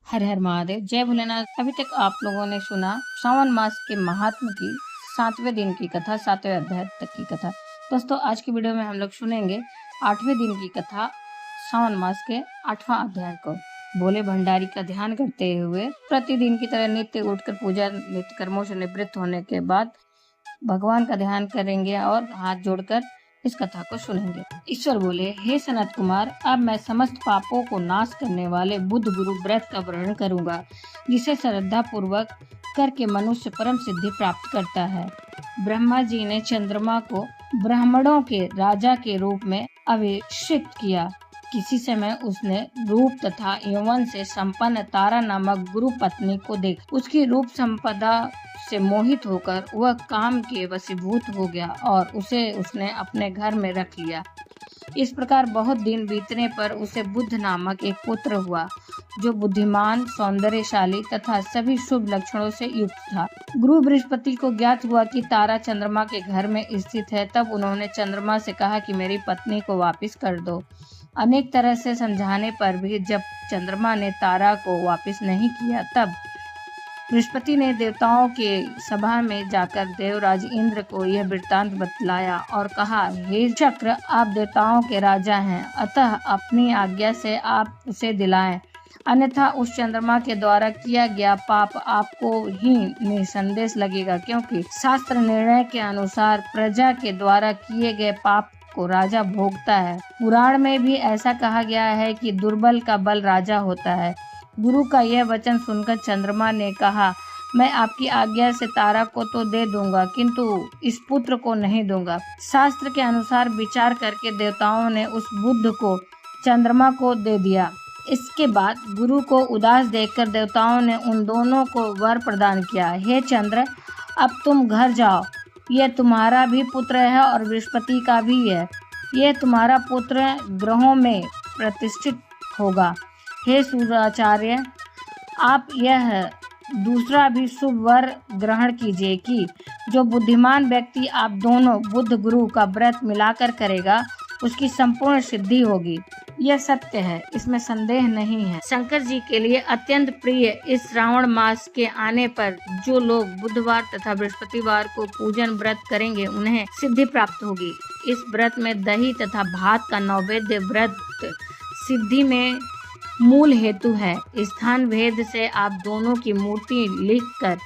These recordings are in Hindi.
हर हर महादेव, जय भोलेनाथ। अभी तक आप लोगों ने सुना श्रावण मास के महात्म की 7वें दिन की कथा, 7वें अध्याय तक की कथा। दोस्तों, आज की वीडियो में हम लोग सुनेंगे 8वें दिन की कथा, श्रावण मास के 8वां अध्याय को। भोले भंडारी का ध्यान करते हुए प्रतिदिन की तरह नित्य उठकर पूजा नित्य कर्मों से निवृत्त होने के बाद भगवान का ध्यान करेंगे और हाथ जोड़कर इस कथा को सुनेंगे। ईश्वर बोले, हे सनत कुमार, अब मैं समस्त पापों को नाश करने वाले बुद्ध गुरु व्रत का वर्णन करूंगा, जिसे श्रद्धा पूर्वक करके मनुष्य परम सिद्धि प्राप्त करता है। ब्रह्मा जी ने चंद्रमा को ब्राह्मणों के राजा के रूप में अभिषिक्त किया। किसी समय उसने रूप तथा यौवन से संपन्न तारा नामक गुरु पत्नी को देखा। उसकी रूप संपदा से मोहित होकर वह काम के वशीभूत हो गया और उसे उसने अपने घर में रख लिया। इस प्रकार बहुत दिन बीतने पर उसे बुद्ध नामक एक पुत्र हुआ, जो बुद्धिमान, सौंदर्यशाली तथा सभी शुभ लक्षणों से युक्त था। गुरु बृहस्पति को ज्ञात हुआ कि तारा चंद्रमा के घर में स्थित है। तब उन्होंने चंद्रमा से कहा कि मेरी पत्नी को वापस कर दो। अनेक तरह से समझाने पर भी जब चंद्रमा ने तारा को वापस नहीं किया, तब बृहस्पति ने देवताओं के सभा में जाकर देवराज इंद्र को यह वृत्तांत बतलाया और कहा, हे चक्र, आप देवताओं के राजा हैं, अतः अपनी आज्ञा से आप उसे दिलाएं, अन्यथा उस चंद्रमा के द्वारा किया गया पाप आपको ही निसंदेश लगेगा, क्योंकि शास्त्र निर्णय के अनुसार प्रजा के द्वारा किए गए पाप को राजा भोगता है। पुराण में भी ऐसा कहा गया है कि दुर्बल का बल राजा होता है। गुरु का यह वचन सुनकर चंद्रमा ने कहा, मैं आपकी आज्ञा से तारा को तो दे दूंगा, किंतु इस पुत्र को नहीं दूंगा। शास्त्र के अनुसार विचार करके देवताओं ने उस बुद्ध को चंद्रमा को दे दिया। इसके बाद गुरु को उदास देखकर देवताओं ने उन दोनों को वर प्रदान किया, हे चंद्र, अब तुम घर जाओ। यह तुम्हारा भी पुत्र है और बृहस्पति का भी है। यह तुम्हारा पुत्र ग्रहों में प्रतिष्ठित होगा। हे सूर्याचार्य, आप यह दूसरा भी शुभ वर ग्रहण कीजिए कि जो बुद्धिमान व्यक्ति आप दोनों बुद्ध गुरु का व्रत मिलाकर करेगा, उसकी संपूर्ण सिद्धि होगी। यह सत्य है, इसमें संदेह नहीं है। शंकर जी के लिए अत्यंत प्रिय इस श्रावण मास के आने पर जो लोग बुधवार तथा बृहस्पतिवार को पूजन व्रत करेंगे, उन्हें सिद्धि प्राप्त होगी। इस व्रत में दही तथा भात का नैवेद्य व्रत सिद्धि में मूल हेतु है। स्थान भेद से आप दोनों की मूर्ति लिखकर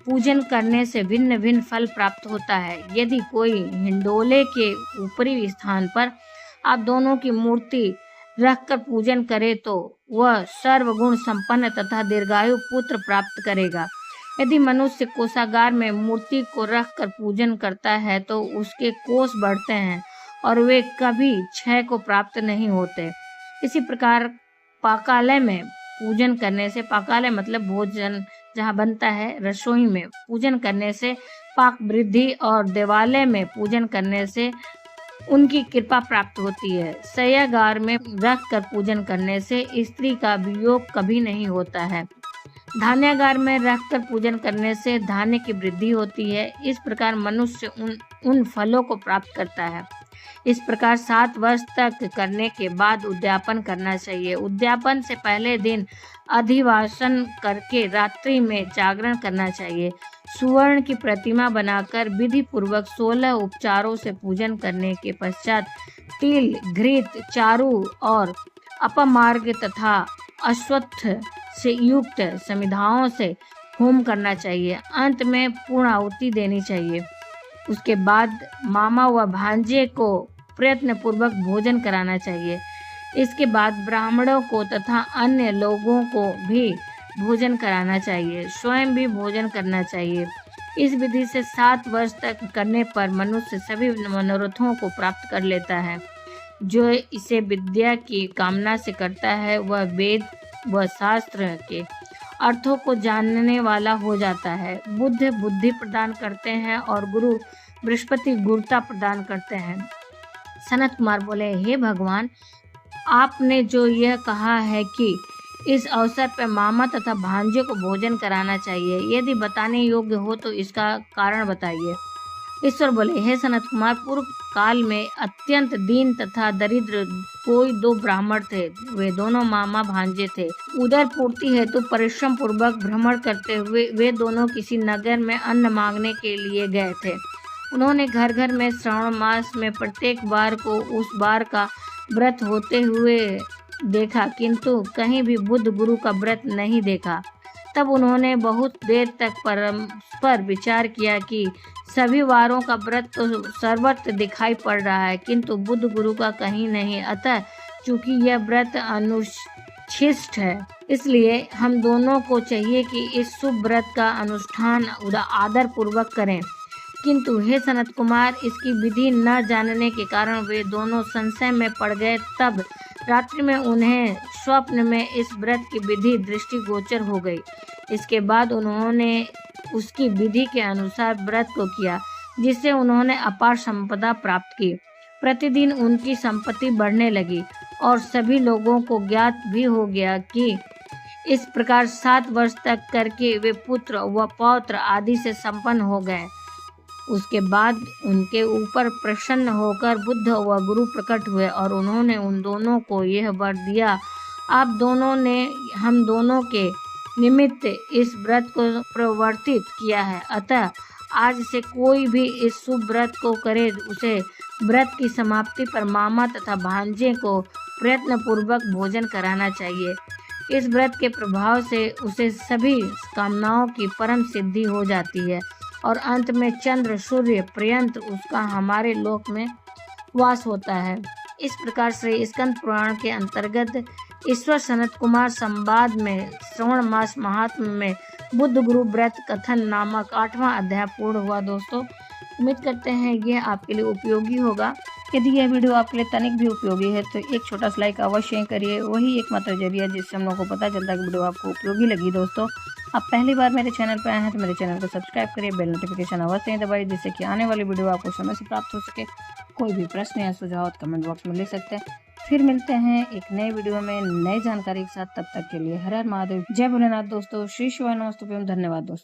पूजन करने से भिन्न भिन्न फल प्राप्त होता है। यदि कोई हिंडोले के ऊपरी स्थान पर आप दोनों की मूर्ति रखकर पूजन करे तो वह सर्वगुण संपन्न तथा दीर्घायु पुत्र प्राप्त करेगा। यदि मनुष्य कोषागार में मूर्ति को रखकर पूजन करता है तो उसके कोष बढ़ते हैं और वे कभी क्षय को प्राप्त नहीं होते। इसी प्रकार पाकालय में पूजन करने से, पाकालय मतलब भोजन जहाँ बनता है, रसोई में पूजन करने से पाक वृद्धि और देवालय में पूजन करने से उनकी कृपा प्राप्त होती है। शय्यागार में रख कर पूजन करने से स्त्री का वियोग कभी नहीं होता है। धान्यागार में रखकर पूजन करने से धान्य की वृद्धि होती है। इस प्रकार मनुष्य उन फलों को प्राप्त करता है। इस प्रकार 7 वर्ष तक करने के बाद उद्यापन करना चाहिए। उद्यापन से पहले दिन अधिवासन करके रात्रि में जागरण करना चाहिए। सुवर्ण की प्रतिमा बनाकर विधि पूर्वक 16 उपचारों से पूजन करने के पश्चात तिल, घृत, चारू और अपमार्ग तथा अश्वत्थ से युक्त समिधाओं से होम करना चाहिए। अंत में पूर्णाहुति देनी चाहिए। उसके बाद मामा व भांजे को प्रयत्न पूर्वक भोजन कराना चाहिए। इसके बाद ब्राह्मणों को तथा अन्य लोगों को भी भोजन कराना चाहिए। स्वयं भी भोजन करना चाहिए। इस विधि से 7 वर्ष तक करने पर मनुष्य सभी मनोरथों को प्राप्त कर लेता है। जो इसे विद्या की कामना से करता है, वह वेद व शास्त्र के अर्थों को जानने वाला हो जाता है। बुद्ध बुद्धि प्रदान करते हैं और गुरु बृहस्पति गुरुता प्रदान करते हैं। सनत कुमार बोले, हे भगवान, आपने जो यह कहा है कि इस अवसर पर मामा तथा भांजे को भोजन कराना चाहिए, यदि बताने योग्य हो तो इसका कारण बताइए। ईश्वर बोले, हे सनत कुमार, पूर्व काल में अत्यंत दीन तथा दरिद्र कोई दो ब्राह्मण थे। वे दोनों मामा भांजे थे। उदर पूर्ति हेतु परिश्रम पूर्वक भ्रमण करते हुए वे दोनों किसी नगर में अन्न मांगने के लिए गए थे। उन्होंने घर घर में श्रावण मास में प्रत्येक बार को उस बार का व्रत होते हुए देखा, किंतु कहीं भी बुद्ध गुरु का व्रत नहीं देखा। तब उन्होंने बहुत देर तक पर विचार किया कि सभी वारों का व्रत तो सर्वत्र दिखाई पड़ रहा है, किंतु बुद्ध गुरु का कहीं नहीं। अतः चूंकि यह व्रत अनुच्छिष्ट है, इसलिए हम दोनों को चाहिए कि इस शुभ व्रत का अनुष्ठान आदर पूर्वक करें। किंतु हे सनत कुमार, इसकी विधि न जानने के कारण वे दोनों संशय में पड़ गए। तब रात्रि में उन्हें स्वप्न में इस व्रत की विधि दृष्टिगोचर हो गई। इसके बाद उन्होंने उसकी विधि के अनुसार व्रत को किया, जिससे उन्होंने अपार संपदा प्राप्त की। प्रतिदिन उनकी संपत्ति बढ़ने लगी और सभी लोगों को ज्ञात भी हो गया कि इस प्रकार 7 वर्ष तक करके वे पुत्र व पौत्र आदि से संपन्न हो गए। उसके बाद उनके ऊपर प्रसन्न होकर बुद्ध व गुरु प्रकट हुए और उन्होंने उन दोनों को यह वर दिया, आप दोनों ने हम दोनों के निमित्त इस व्रत को प्रवर्तित किया है। अतः आज से कोई भी इस शुभ व्रत को करे, उसे व्रत की समाप्ति पर मामा तथा भांजे को प्रयत्न पूर्वक भोजन कराना चाहिए। इस व्रत के प्रभाव से उसे सभी कामनाओं की परम सिद्धि हो जाती है और अंत में चंद्र सूर्य पर्यंत उसका हमारे लोक में वास होता है। इस प्रकार से स्कंद पुराण के अंतर्गत ईश्वर सनत कुमार संवाद में श्रवण मास महात्म्य में बुद्ध गुरु व्रत कथन नामक 8वां अध्याय पूर्ण हुआ। दोस्तों, उम्मीद करते हैं यह आपके लिए उपयोगी होगा। यदि यह वीडियो आपके लिए तनिक भी उपयोगी है तो एक छोटा सा लाइक अवश्य करिए। वही एकमात्र जरिया जिससे हम लोगों को पता चलता है कि वीडियो आपको उपयोगी लगी। दोस्तों, आप पहली बार मेरे चैनल पर आए हैं तो मेरे चैनल को सब्सक्राइब करिए, बेल नोटिफिकेशन अवश्य दबाइए, जिससे कि आने वाली वीडियो आपको समय से प्राप्त हो सके। कोई भी प्रश्न या सुझाव कमेंट बॉक्स में लिख सकते हैं। फिर मिलते हैं एक नए वीडियो में नई जानकारी के साथ। तब तक के लिए हर हर महादेव, जय भोलेनाथ। दोस्तों, श्री शिवाय नमस्तुभ्यम। धन्यवाद दोस्तों।